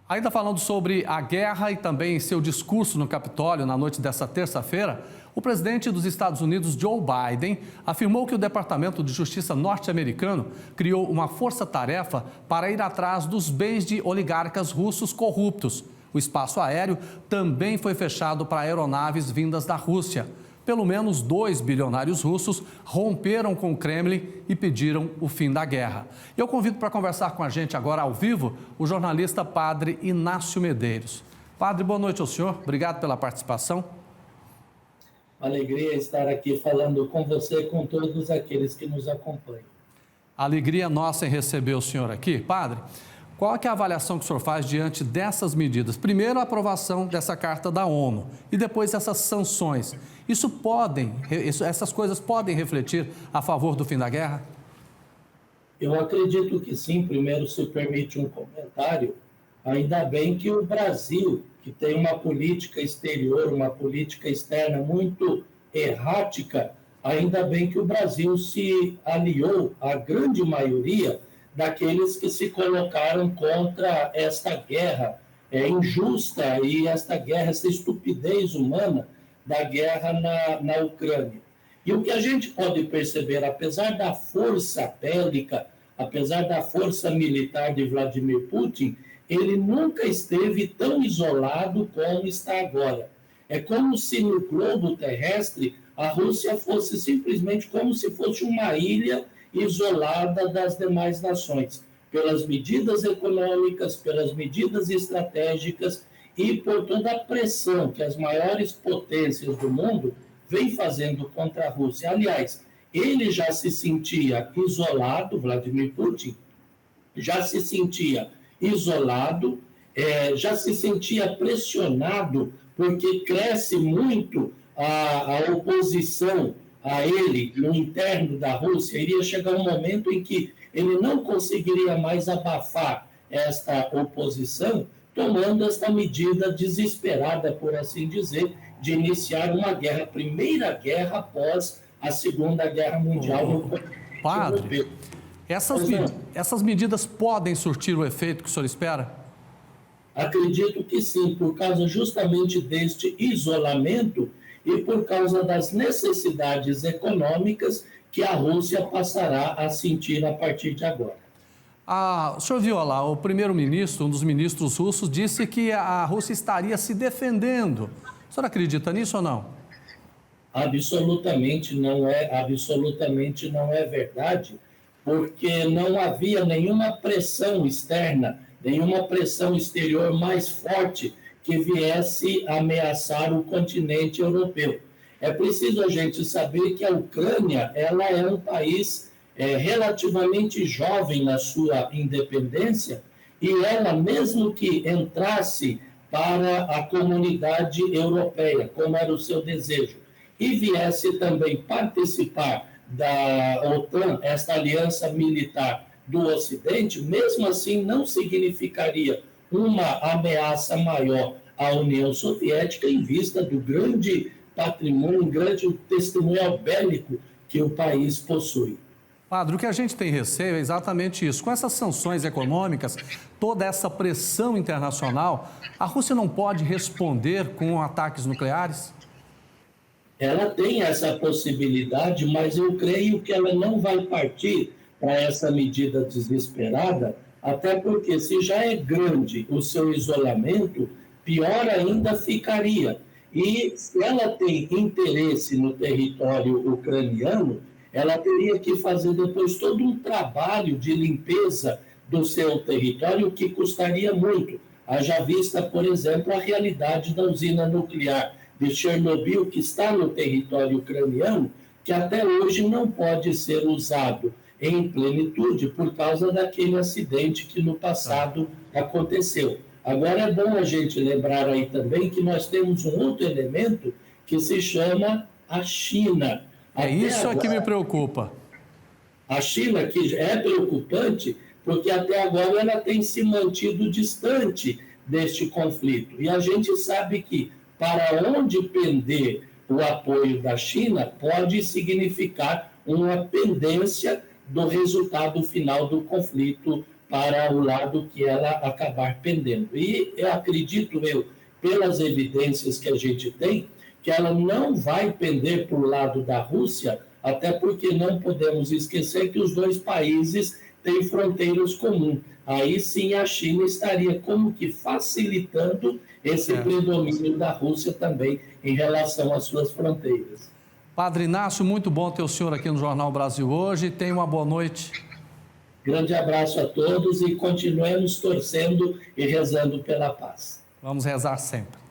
Ainda falando sobre a guerra e também seu discurso no Capitólio na noite desta terça-feira, o presidente dos Estados Unidos, Joe Biden, afirmou que o Departamento de Justiça norte-americano criou uma força-tarefa para ir atrás dos bens de oligarcas russos corruptos. O espaço aéreo também foi fechado para aeronaves vindas da Rússia. Pelo menos 2 bilionários russos romperam com o Kremlin e pediram o fim da guerra. Eu convido para conversar com a gente agora ao vivo o jornalista Padre Inácio Medeiros. Padre, boa noite ao senhor. Obrigado pela participação. Alegria estar aqui falando com você e com todos aqueles que nos acompanham. Alegria nossa em receber o senhor aqui. Padre, qual é a avaliação que o senhor faz diante dessas medidas? Primeiro, a aprovação dessa carta da ONU e depois essas sanções. Essas coisas podem refletir a favor do fim da guerra? Eu acredito que sim. Primeiro, se permite um comentário, ainda bem que o Brasil, que tem uma política exterior, uma política externa muito errática, ainda bem que o Brasil se aliou à grande maioria daqueles que se colocaram contra esta guerra injusta e esta guerra, essa estupidez humana da guerra na Ucrânia. E o que a gente pode perceber, apesar da força bélica, apesar da força militar de Vladimir Putin, ele nunca esteve tão isolado como está agora. É como se no globo terrestre a Rússia fosse simplesmente como se fosse uma ilha isolada das demais nações, pelas medidas econômicas, pelas medidas estratégicas e por toda a pressão que as maiores potências do mundo vêm fazendo contra a Rússia. Aliás, ele já se sentia isolado, Vladimir Putin, já se sentia isolado, já se sentia pressionado, porque cresce muito a oposição a ele, no interno da Rússia. Iria chegar um momento em que ele não conseguiria mais abafar esta oposição, tomando esta medida desesperada, por assim dizer, de iniciar uma guerra, a primeira guerra após a Segunda Guerra Mundial. Padre, essas medidas podem surtir o efeito que o senhor espera? Acredito que sim, por causa justamente deste isolamento e por causa das necessidades econômicas que a Rússia passará a sentir a partir de agora. O senhor viu lá, o primeiro-ministro, um dos ministros russos, disse que a Rússia estaria se defendendo. O senhor acredita nisso ou não? Absolutamente não é verdade, porque não havia nenhuma pressão externa, nenhuma pressão exterior mais forte que viesse ameaçar o continente europeu. É preciso a gente saber que a Ucrânia ela é um país relativamente jovem na sua independência e ela, mesmo que entrasse para a comunidade europeia, como era o seu desejo, e viesse também participar da OTAN, esta aliança militar do Ocidente, mesmo assim não significaria uma ameaça maior à União Soviética em vista do grande patrimônio, um grande testemunho bélico que o país possui. Padre, o que a gente tem receio é exatamente isso. Com essas sanções econômicas, toda essa pressão internacional, a Rússia não pode responder com ataques nucleares? Ela tem essa possibilidade, mas eu creio que ela não vai partir para essa medida desesperada, até porque se já é grande o seu isolamento, pior ainda ficaria. E se ela tem interesse no território ucraniano, ela teria que fazer depois todo um trabalho de limpeza do seu território que custaria muito. Haja vista, por exemplo, a realidade da usina nuclear de Chernobyl, que está no território ucraniano, que até hoje não pode ser usado em plenitude por causa daquele acidente que no passado aconteceu. Agora é bom a gente lembrar aí também que nós temos um outro elemento que se chama a China. Isso é que me preocupa. A China, que é preocupante, porque até agora ela tem se mantido distante deste conflito. E a gente sabe que para onde pender o apoio da China pode significar uma pendência do resultado final do conflito para o lado que ela acabar pendendo. E eu acredito, pelas evidências que a gente tem, que ela não vai pender para o lado da Rússia, até porque não podemos esquecer que os dois países têm fronteiras comuns. Aí sim a China estaria como que facilitando esse predomínio da Rússia também em relação às suas fronteiras. Padre Inácio, muito bom ter o senhor aqui no Jornal Brasil hoje. Tenha uma boa noite. Grande abraço a todos e continuemos torcendo e rezando pela paz. Vamos rezar sempre.